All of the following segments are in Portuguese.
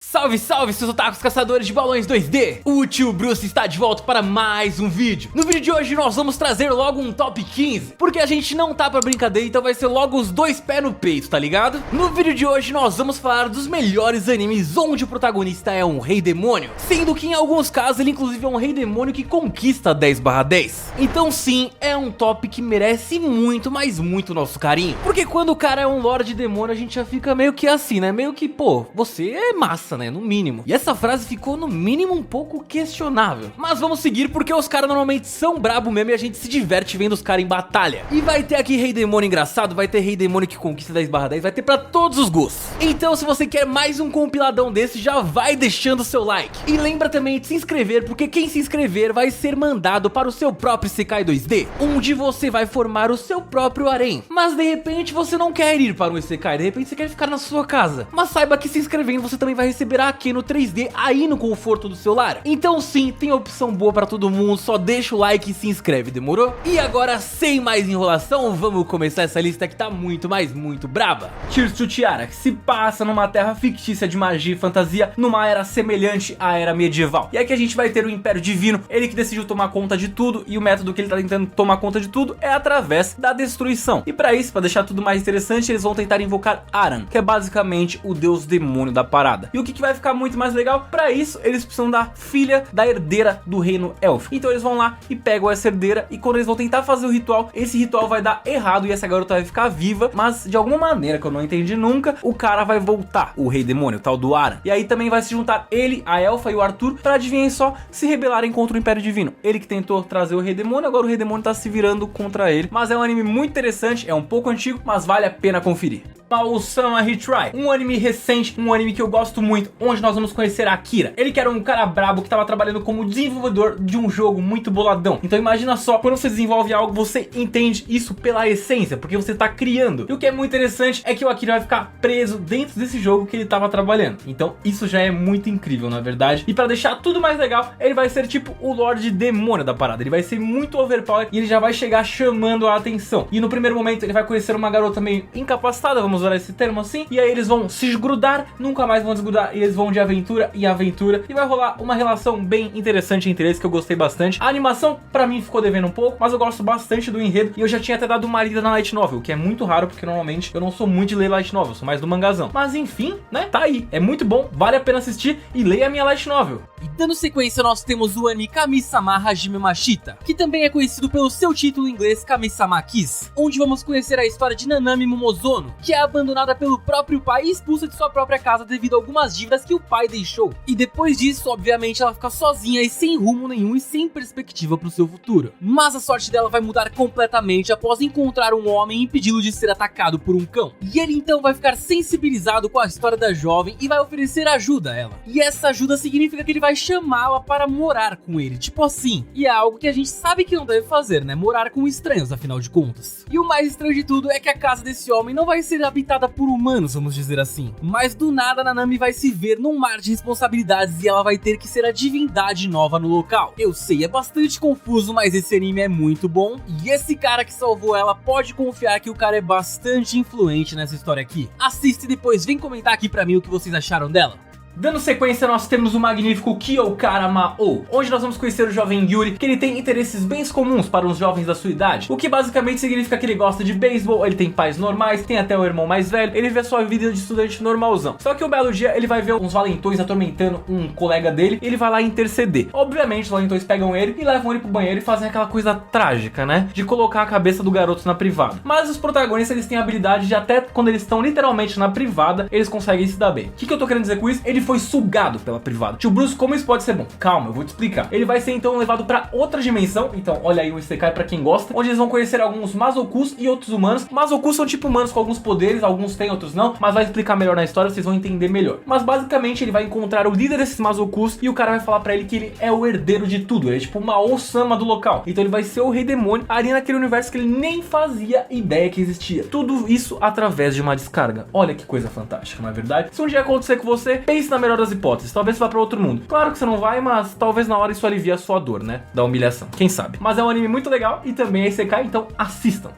Salve, salve, seus otakus caçadores de balões 2D! O tio Bruce está de volta para mais um vídeo. No vídeo de hoje nós vamos trazer logo um top 15, porque a gente não tá pra brincadeira, então vai ser logo os dois pés no peito, tá ligado? No vídeo de hoje nós vamos falar dos melhores animes onde o protagonista é um rei demônio, sendo que em alguns casos ele inclusive é um rei demônio que conquista 10/10. Então sim, é um top que merece muito, mas muito nosso carinho, porque quando o cara é um lorde demônio a gente já fica meio que assim, né? Meio que, pô, você é massa, né? No mínimo. E essa frase ficou no mínimo um pouco questionável. Mas vamos seguir porque os caras normalmente são brabo mesmo e a gente se diverte vendo os caras em batalha. E vai ter aqui rei demônio engraçado, vai ter rei demônio que conquista 10/10, vai ter pra todos os gostos. Então se você quer mais um compiladão desse, já vai deixando o seu like. E lembra também de se inscrever, porque quem se inscrever vai ser mandado para o seu próprio Isekai 2D, onde você vai formar o seu próprio harém. Mas de repente você não quer ir para um Isekai, de repente você quer ficar na sua casa. Mas saiba que se inscrevendo você também vai receber aqui no 3D, aí no conforto do seu lar. Então sim, tem opção boa pra todo mundo, só deixa o like e se inscreve, demorou? E agora, sem mais enrolação, vamos começar essa lista que tá muito, mas muito braba. Tears to Tiara, que se passa numa terra fictícia de magia e fantasia, numa era semelhante à era medieval. E aqui a gente vai ter o Império Divino, ele que decidiu tomar conta de tudo, e o método que ele tá tentando tomar conta de tudo é através da destruição. E pra isso, pra deixar tudo mais interessante, eles vão tentar invocar Aran, que é basicamente o deus demônio da parada. E o que vai ficar muito mais legal? Pra isso, eles precisam da filha da herdeira do reino élfico. Então eles vão lá e pegam essa herdeira, e quando eles vão tentar fazer o ritual, esse ritual vai dar errado e essa garota vai ficar viva, mas de alguma maneira que eu não entendi nunca, o cara vai voltar, o rei demônio, o tal do Aran. E aí também vai se juntar ele, a Elfa e o Arthur, pra, adivinhem só, se rebelarem contra o Império Divino. Ele que tentou trazer o rei demônio, agora o rei demônio tá se virando contra ele. Mas é um anime muito interessante, é um pouco antigo, mas vale a pena conferir. Mao-sama Retry, um anime recente, um anime que eu gosto muito, onde nós vamos conhecer a Akira. Ele que era um cara brabo que tava trabalhando como desenvolvedor de um jogo muito boladão. Então imagina só, quando você desenvolve algo, você entende isso pela essência, porque você tá criando. E o que é muito interessante é que o Akira vai ficar preso dentro desse jogo que ele tava trabalhando. Então isso já é muito incrível, na verdade. E pra deixar tudo mais legal, ele vai ser tipo o Lorde Demônio da parada. Ele vai ser muito overpower e ele já vai chegar chamando a atenção. E no primeiro momento ele vai conhecer uma garota meio incapacitada, vamos usar esse termo assim, e aí eles vão se grudar, nunca mais vão desgrudar, e eles vão de aventura em aventura, e vai rolar uma relação bem interessante entre eles, que eu gostei bastante. A animação pra mim ficou devendo um pouco, mas eu gosto bastante do enredo, e eu já tinha até dado uma lida na light novel, que é muito raro, porque normalmente eu não sou muito de ler light novel, eu sou mais do mangazão. Mas enfim, né, tá aí, é muito bom, vale a pena assistir, e leia a minha light novel. E dando sequência, nós temos o anime Kami-sama Hajime Mashita, que também é conhecido pelo seu título em inglês Kami-sama Kiss, onde vamos conhecer a história de Nanami Momozono, que é abandonada pelo próprio pai e expulsa de sua própria casa devido a algumas dívidas que o pai deixou. E depois disso, obviamente, ela fica sozinha e sem rumo nenhum e sem perspectiva pro seu futuro. Mas a sorte dela vai mudar completamente após encontrar um homem e impedi-lo de ser atacado por um cão. E ele então vai ficar sensibilizado com a história da jovem e vai oferecer ajuda a ela. E essa ajuda significa que ele vai chamá-la para morar com ele, tipo assim. E é algo que a gente sabe que não deve fazer, né? Morar com estranhos, afinal de contas. E o mais estranho de tudo é que a casa desse homem não vai ser habitada por humanos, vamos dizer assim. Mas do nada, Nanami vai se ver num mar de responsabilidades e ela vai ter que ser a divindade nova no local. Eu sei, é bastante confuso, mas esse anime é muito bom. E esse cara que salvou ela pode confiar que o cara é bastante influente nessa história aqui. Assista e depois vem comentar aqui pra mim o que vocês acharam dela. Dando sequência, nós temos o magnífico Kyokara Ma-ou, onde nós vamos conhecer o jovem Yuri, que ele tem interesses bem comuns para os jovens da sua idade, o que basicamente significa que ele gosta de beisebol, ele tem pais normais, tem até o irmão mais velho, ele vê a sua vida de estudante normalzão. Só que um belo dia ele vai ver uns valentões atormentando um colega dele, e ele vai lá interceder. Obviamente os valentões pegam ele e levam ele pro banheiro e fazem aquela coisa trágica, né, de colocar a cabeça do garoto na privada. Mas os protagonistas, eles têm a habilidade de, até quando eles estão literalmente na privada, eles conseguem se dar bem. O que eu tô querendo dizer com isso? Ele foi sugado pela privada. Tio Bruce, como isso pode ser bom? Calma, eu vou te explicar. Ele vai ser então levado pra outra dimensão. Então olha aí o Isekai pra quem gosta, onde eles vão conhecer alguns Mazokus e outros humanos. Mazokus são tipo humanos com alguns poderes, alguns têm, outros não, mas vai explicar melhor na história, vocês vão entender melhor. Mas basicamente ele vai encontrar o líder desses Mazokus e o cara vai falar pra ele que ele é o herdeiro de tudo, ele é tipo uma Mao-sama do local. Então ele vai ser o rei demônio ali naquele universo que ele nem fazia ideia que existia. Tudo isso através de uma descarga. Olha que coisa fantástica, não é verdade? Se um dia acontecer com você, pense na melhor das hipóteses, talvez você vá pra outro mundo. Claro que você não vai, mas talvez na hora isso alivie a sua dor, né, da humilhação, quem sabe. Mas é um anime muito legal e também é Isekai, então assistam.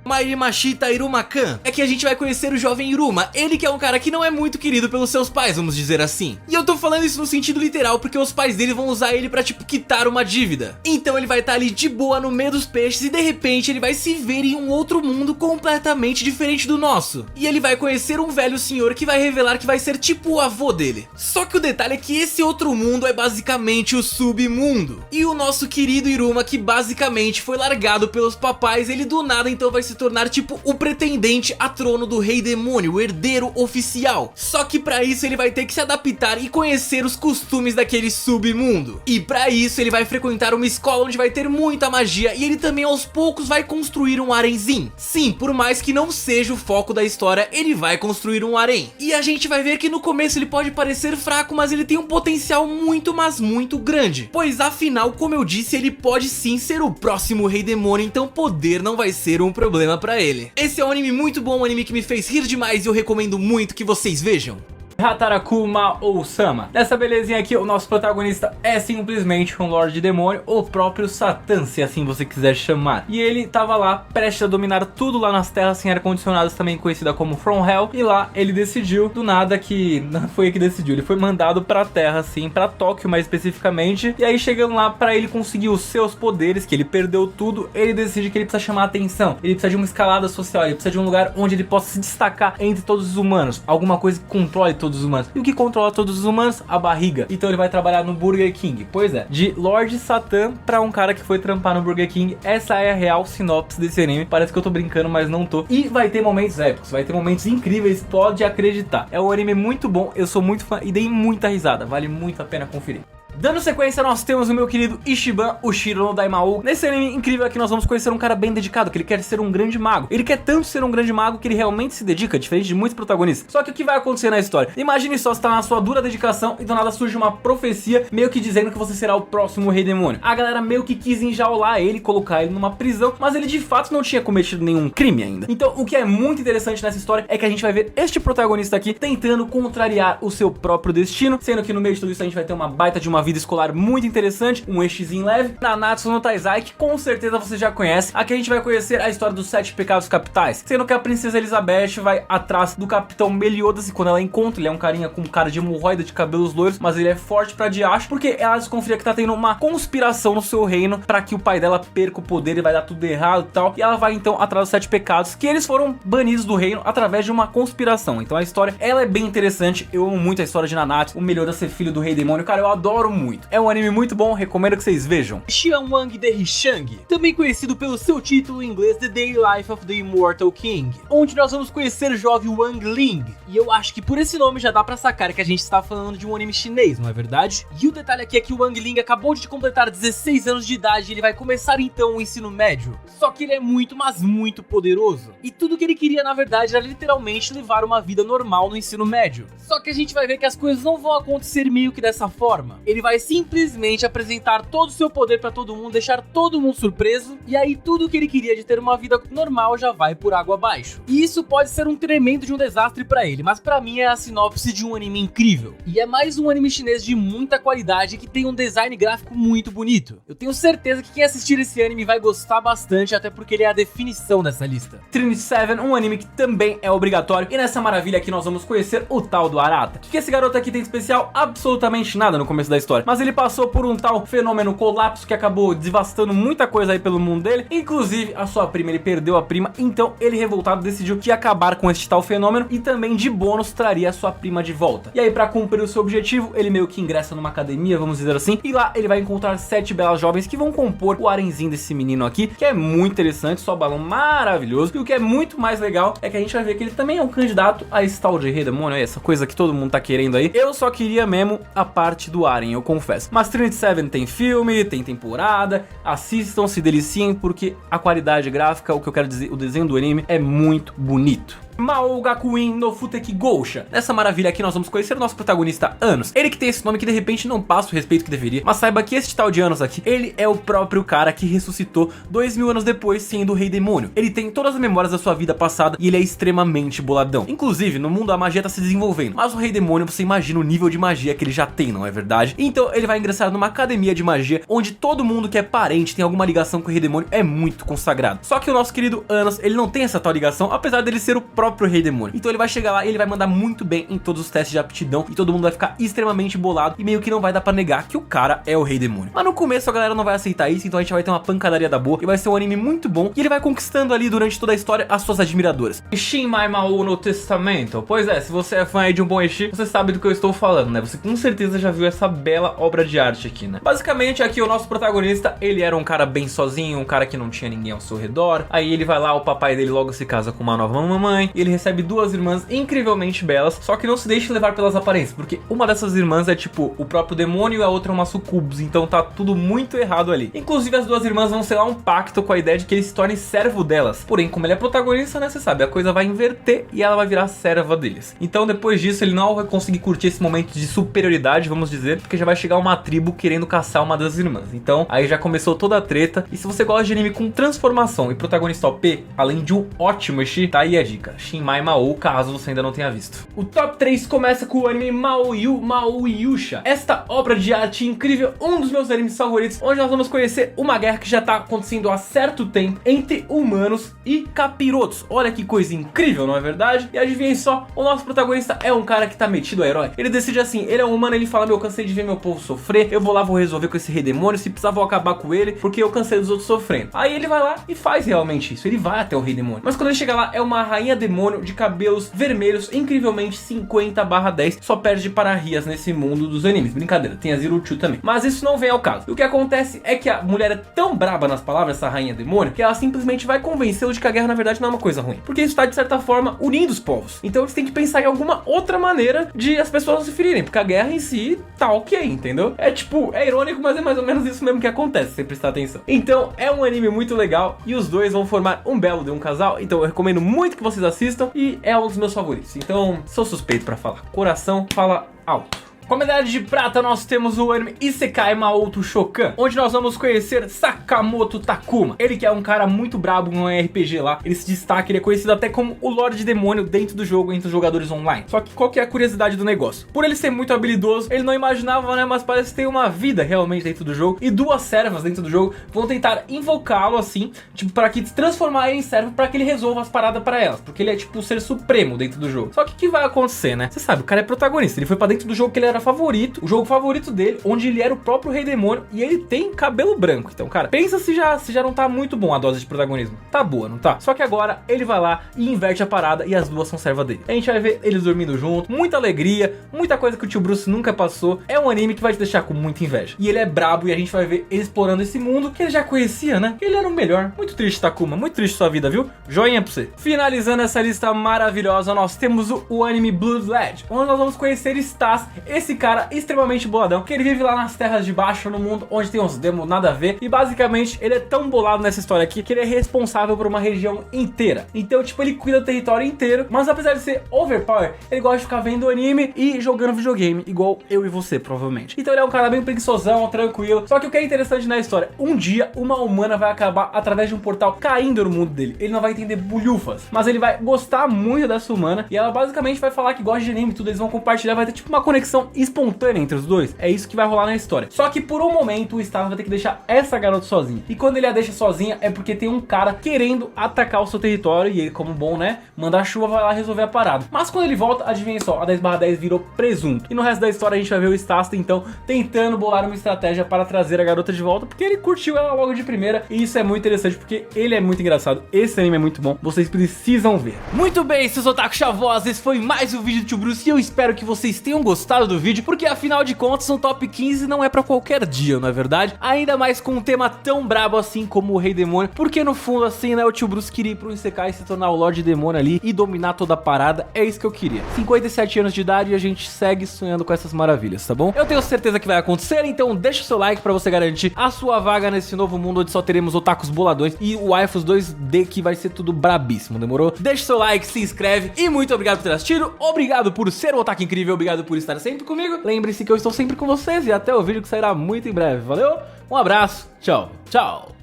Mashita Iruma-kan, é que a gente vai conhecer o jovem Iruma, ele que é um cara que não é muito querido pelos seus pais, vamos dizer assim. E eu tô falando isso no sentido literal, porque os pais dele vão usar ele pra tipo quitar uma dívida. Então ele vai estar ali de boa no meio dos peixes e de repente ele vai se ver em um outro mundo completamente diferente do nosso. E ele vai conhecer um velho senhor que vai revelar que vai ser tipo o avô dele. Só que o detalhe é que esse outro mundo é basicamente o submundo. E o nosso querido Iruma, que basicamente foi largado pelos papais, ele do nada então vai se tornar tipo o pretendente a trono do Rei Demônio, o herdeiro oficial. Só que pra isso ele vai ter que se adaptar e conhecer os costumes daquele submundo. E pra isso ele vai frequentar uma escola onde vai ter muita magia e ele também aos poucos vai construir um harenzinho. Sim, por mais que não seja o foco da história, ele vai construir um harém. E a gente vai ver que no começo ele pode parecer fraco, mas ele tem um potencial muito, mas muito grande. Pois afinal, como eu disse, ele pode sim ser o próximo Rei Demônio, então poder não vai ser um problema pra ele. Esse é um anime muito bom, um anime que me fez rir demais e eu recomendo muito que vocês vejam. Hataraku Mao-sama. Nessa belezinha aqui, o nosso protagonista é simplesmente um Lorde Demônio, o próprio Satã, se assim você quiser chamar. E ele tava lá, prestes a dominar tudo lá nas terras sem ar-condicionados, também conhecida como From Hell. E lá ele decidiu, do nada, que não foi ele que decidiu, ele foi mandado pra terra, assim, pra Tóquio mais especificamente. E aí chegando lá, pra ele conseguir os seus poderes, que ele perdeu tudo, ele decide que ele precisa chamar a atenção. Ele precisa de uma escalada social, ele precisa de um lugar onde ele possa se destacar entre todos os humanos. Alguma coisa que controle todos os humanos. E o que controla todos os humanos? A barriga. Então ele vai trabalhar no Burger King. Pois é, de Lorde Satã pra um cara que foi trampar no Burger King. Essa é a real sinopse desse anime. Parece que eu tô brincando, mas não tô. E vai ter momentos épicos, vai ter momentos incríveis, pode acreditar. É um anime muito bom, eu sou muito fã e dei muita risada. Vale muito a pena conferir. Dando sequência, nós temos o meu querido Ichiban, o Shiro no Daimao. Nesse anime incrível aqui nós vamos conhecer um cara bem dedicado, que ele quer ser um grande mago. Ele quer tanto ser um grande mago que ele realmente se dedica, diferente de muitos protagonistas. Só que o que vai acontecer na história? Imagine só, você tá na sua dura dedicação e do nada surge uma profecia meio que dizendo que você será o próximo Rei Demônio. A galera meio que quis enjaular ele, colocar ele numa prisão, mas ele de fato não tinha cometido nenhum crime ainda. Então o que é muito interessante nessa história é que a gente vai ver este protagonista aqui tentando contrariar o seu próprio destino, sendo que no meio de tudo isso a gente vai ter uma baita de uma vida escolar muito interessante, um eixozinho leve, Nanatsu no Taizai, que com certeza você já conhece. Aqui a gente vai conhecer a história dos 7 pecados capitais, sendo que a princesa Elizabeth vai atrás do capitão Meliodas e quando ela encontra, ele é um carinha com cara de hemorroida, de cabelos loiros, mas ele é forte pra diacho, porque ela desconfia que tá tendo uma conspiração no seu reino pra que o pai dela perca o poder e vai dar tudo errado e tal, e ela vai então atrás dos 7 pecados, que eles foram banidos do reino através de uma conspiração. Então a história, ela é bem interessante, eu amo muito a história de Nanatsu, o Meliodas ser filho do Rei Demônio, cara, eu adoro muito. É um anime muito bom, recomendo que vocês vejam. Xianwang de Rishang, também conhecido pelo seu título em inglês The Daily Life of the Immortal King, onde nós vamos conhecer o jovem Wang Ling. E eu acho que por esse nome já dá pra sacar que a gente está falando de um anime chinês, não é verdade? E o detalhe aqui é que o Wang Ling acabou de completar 16 anos de idade e ele vai começar então o ensino médio. Só que ele é muito, mas muito poderoso. E tudo que ele queria na verdade era literalmente levar uma vida normal no ensino médio. Só que a gente vai ver que as coisas não vão acontecer meio que dessa forma. Ele vai simplesmente apresentar todo o seu poder pra todo mundo, deixar todo mundo surpreso, e aí tudo que ele queria de ter uma vida normal já vai por água abaixo. E isso pode ser um tremendo de um desastre pra ele, mas pra mim é a sinopse de um anime incrível. E é mais um anime chinês de muita qualidade que tem um design gráfico muito bonito. Eu tenho certeza que quem assistir esse anime vai gostar bastante, até porque ele é a definição dessa lista. Trinity Seven, um anime que também é obrigatório, e nessa maravilha aqui nós vamos conhecer o tal do Arata. O que esse garoto aqui tem de especial? Absolutamente nada no começo da história, mas ele passou por um tal fenômeno colapso que acabou devastando muita coisa aí pelo mundo dele, inclusive a sua prima, ele perdeu a prima, então ele revoltado decidiu que ia acabar com este tal fenômeno e também de bônus traria a sua prima de volta. E aí pra cumprir o seu objetivo, ele meio que ingressa numa academia, vamos dizer assim, e lá ele vai encontrar 7 belas jovens que vão compor o harenzinho desse menino aqui, que é muito interessante, só balão maravilhoso, e o que é muito mais legal é que a gente vai ver que ele também é um candidato a esse tal de Rei Demônio, essa coisa que todo mundo tá querendo aí. Eu só queria mesmo a parte do harem, eu confesso, mas Trinity Seven tem filme, tem temporada, assistam, se deliciem, porque a qualidade gráfica, o que eu quero dizer, o desenho do anime é muito bonito. Mao Gakuin no Futeki Gousha. Nessa maravilha aqui nós vamos conhecer o nosso protagonista Anos. Ele que tem esse nome que de repente não passa o respeito que deveria, mas saiba que este tal de Anos aqui, ele é o próprio cara que ressuscitou 2000 anos depois sendo o Rei Demônio. Ele tem todas as memórias da sua vida passada e ele é extremamente boladão. Inclusive, no mundo a magia tá se desenvolvendo, mas o Rei Demônio, você imagina o nível de magia que ele já tem, não é verdade? Então ele vai ingressar numa academia de magia, onde todo mundo que é parente, tem alguma ligação com o Rei Demônio, é muito consagrado. Só que o nosso querido Anos, ele não tem essa tal ligação, apesar dele ser o próprio Rei Demônio. Então ele vai chegar lá e ele vai mandar muito bem em todos os testes de aptidão, e todo mundo vai ficar extremamente bolado, e meio que não vai dar pra negar que o cara é o Rei Demônio. Mas no começo a galera não vai aceitar isso, então a gente vai ter uma pancadaria da boa, e vai ser um anime muito bom, e ele vai conquistando ali durante toda a história as suas admiradoras. Shinmai Mao no Testamento. Pois é, se você é fã aí de um bom ecchi, você sabe do que eu estou falando, né? Você com certeza já viu essa bela obra de arte aqui, né? Basicamente aqui o nosso protagonista, ele era um cara bem sozinho, um cara que não tinha ninguém ao seu redor. Aí ele vai lá, o papai dele logo se casa com uma nova mamãe, e ele recebe duas irmãs incrivelmente belas, só que não se deixe levar pelas aparências, porque uma dessas irmãs é tipo o próprio demônio e a outra é uma sucubus, então tá tudo muito errado ali. Inclusive as duas irmãs vão selar um pacto com a ideia de que ele se torne servo delas, porém como ele é protagonista, né, você sabe, a coisa vai inverter e ela vai virar serva deles. Então depois disso ele não vai conseguir curtir esse momento de superioridade, vamos dizer, porque já vai chegar uma tribo querendo caçar uma das irmãs. Então aí já começou toda a treta, e se você gosta de anime com transformação e protagonista OP, além de um ótimo ecchi, tá aí a dica, Shinmai Mao, caso você ainda não tenha visto. O top 3 começa com o anime Mao Yusha, esta obra de arte incrível, um dos meus animes favoritos, onde nós vamos conhecer uma guerra que já tá acontecendo há certo tempo entre humanos e capirotos. Olha que coisa incrível, não é verdade? E adivinhem só, o nosso protagonista é um cara que tá metido a herói. Ele decide assim, ele é um humano, ele fala, meu, eu cansei de ver meu povo sofrer, eu vou lá, vou resolver com esse Rei Demônio, se precisar vou acabar com ele, porque eu cansei dos outros sofrendo. Aí ele vai lá e faz realmente isso, ele vai até o Rei Demônio. Mas quando ele chega lá, é uma rainha demônio de cabelos vermelhos, incrivelmente 50/10, só perde para Rias nesse mundo dos animes. Brincadeira, tem a Zero Two também. Mas isso não vem ao caso. O que acontece é que a mulher é tão braba nas palavras, essa rainha demônio, que ela simplesmente vai convencê-lo de que a guerra na verdade não é uma coisa ruim, porque isso está de certa forma unindo os povos. Então eles têm que pensar em alguma outra maneira de as pessoas se ferirem, porque a guerra em si tá ok, entendeu? É tipo, é irônico, mas é mais ou menos isso mesmo que acontece, se você prestar atenção. Então é um anime muito legal, e os dois vão formar um belo de um casal, então eu recomendo muito que vocês assistam, e é um dos meus favoritos. Então sou suspeito pra falar, coração fala alto. Com a medalha de prata nós temos o anime Isekai Maouto Shokan, onde nós vamos conhecer Sakamoto Takuma. Ele que é um cara muito brabo no RPG lá, ele se destaca, ele é conhecido até como o Lorde Demônio dentro do jogo, entre os jogadores online. Só que qual que é a curiosidade do negócio? Por ele ser muito habilidoso, ele não imaginava, né, mas parece ter uma vida realmente dentro do jogo, e duas servas dentro do jogo vão tentar invocá-lo assim, tipo, para que transformar ele em servo, para que ele resolva as paradas para elas, porque ele é tipo o ser supremo dentro do jogo. Só que o que vai acontecer, né? Você sabe, o cara é protagonista, ele foi para dentro do jogo que ele era favorito, o jogo favorito dele, onde ele era o próprio Rei Demônio, e ele tem cabelo branco. Então, cara, pensa se já não tá muito bom a dose de protagonismo. Tá boa, não tá? Só que agora ele vai lá e inverte a parada, e as duas são serva dele. A gente vai ver eles dormindo junto, muita alegria, muita coisa que o tio Bruce nunca passou. É um anime que vai te deixar com muita inveja. E ele é brabo, e a gente vai ver ele explorando esse mundo que ele já conhecia, né? Ele era o melhor. Muito triste, Takuma, muito triste sua vida, viu? Joinha pra você. Finalizando essa lista maravilhosa, nós temos o anime Blood Led, onde nós vamos conhecer Stas, esse cara extremamente boladão, que ele vive lá nas terras de baixo, no mundo onde tem uns demos nada a ver, e basicamente ele é tão bolado nessa história aqui que ele é responsável por uma região inteira. Então, tipo, ele cuida do território inteiro, mas apesar de ser overpower, ele gosta de ficar vendo anime e jogando videogame, igual eu e você, provavelmente. Então ele é um cara bem preguiçosão, tranquilo. Só que o que é interessante na história, um dia uma humana vai acabar através de um portal caindo no mundo dele. Ele não vai entender bulhufas, mas ele vai gostar muito dessa humana, e ela basicamente vai falar que gosta de anime e tudo, eles vão compartilhar, vai ter tipo uma conexão espontânea entre os dois. É isso que vai rolar na história. Só que por um momento o Stas vai ter que deixar essa garota sozinha. E quando ele a deixa sozinha é porque tem um cara querendo atacar o seu território, e ele, como bom, né, manda a chuva, vai lá resolver a parada. Mas quando ele volta, adivinha só, a 10/10 virou presunto. E no resto da história a gente vai ver o Stas então tentando bolar uma estratégia para trazer a garota de volta, porque ele curtiu ela logo de primeira, e isso é muito interessante porque ele é muito engraçado. Esse anime é muito bom, vocês precisam ver. Muito bem, seus otaku chavosos, esse foi mais um vídeo do Tio Bruce, e eu espero que vocês tenham gostado do vídeo. vídeo, porque afinal de contas um top 15 não é pra qualquer dia, não é verdade? Ainda mais com um tema tão brabo assim como o Rei Demônio, porque no fundo assim, né, o tio Bruce queria ir pro Isekai e se tornar o Lorde Demônio ali e dominar toda a parada, é isso que eu queria. 57 anos de idade e a gente segue sonhando com essas maravilhas, tá bom? Eu tenho certeza que vai acontecer, então deixa o seu like pra você garantir a sua vaga nesse novo mundo onde só teremos otakus boladões e o waifus 2D que vai ser tudo brabíssimo, demorou? Deixa o seu like, se inscreve e muito obrigado por ter assistido, obrigado por ser um otaku incrível, obrigado por estar sempre comigo, lembre-se que eu estou sempre com vocês e até o vídeo que sairá muito em breve, valeu? Um abraço, tchau, tchau!